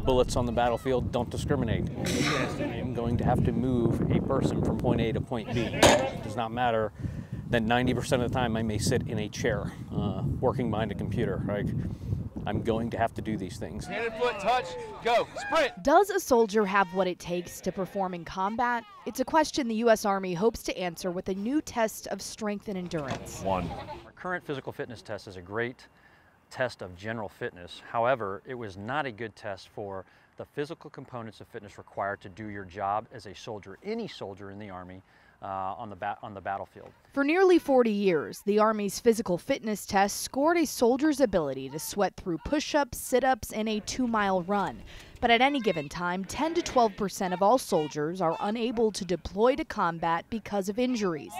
Bullets on the battlefield don't discriminate. I am going to have to move a person from point A to point B. It does not matter that 90% of the time I may sit in a chair, working behind a computer, right? I'm going to have to do these things. Hand and foot, touch, go, sprint. Does a soldier have what it takes to perform in combat? It's a question the U.S. Army hopes to answer with a new test of strength and endurance. Our current physical fitness test is a great test of general fitness. However, it was not a good test for the physical components of fitness required to do your job as a soldier, any soldier in the Army, on the battlefield. For nearly 40 years, the Army's physical fitness test scored a soldier's ability to sweat through push-ups, sit-ups, and a 2-mile run. But at any given time, 10 to 12% of all soldiers are unable to deploy to combat because of injuries.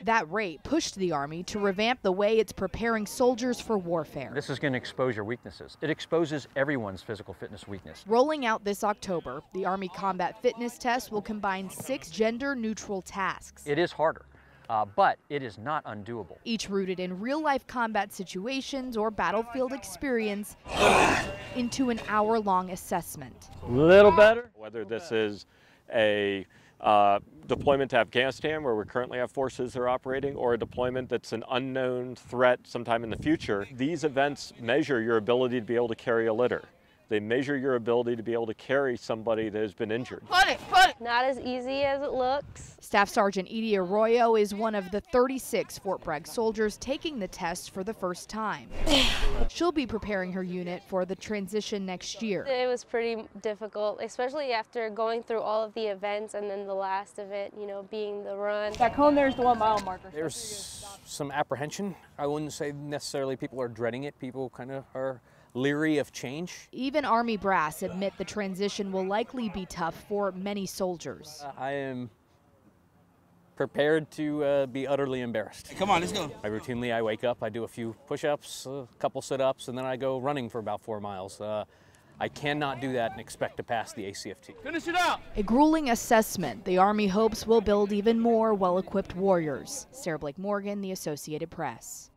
That rate pushed the Army to revamp the way it's preparing soldiers for warfare. This is going to expose your weaknesses. It exposes everyone's physical fitness weakness. Rolling out this October, the Army Combat Fitness Test will combine 6 gender-neutral tasks. It is harder, but it is not undoable. Each rooted in real-life combat situations or battlefield experience into an hour-long assessment. Little better. Whether this is a deployment to Afghanistan, where we currently have forces that are operating, or a deployment that's an unknown threat sometime in the future, these events measure your ability to be able to carry a litter. They measure your ability to be able to carry somebody that has been injured. Put it! Not as easy as it looks. Staff Sergeant Edie Arroyo is one of the 36 Fort Bragg soldiers taking the test for the first time. She'll be preparing her unit for the transition next year. It was pretty difficult, especially after going through all of the events and then the last event, being the run. Back home, there's the 1 mile marker. There's some apprehension. I wouldn't say necessarily people are dreading it. People kind of are leery of change. Even Army brass admit the transition will likely be tough for many soldiers. I am prepared to be utterly embarrassed. Come on, let's go. I wake up, I do a few push-ups, a couple sit-ups, and then I go running for about 4 miles. I cannot do that and expect to pass the ACFT. Finish it out. A grueling assessment the Army hopes will build even more well-equipped warriors. Sarah Blake Morgan, The Associated Press.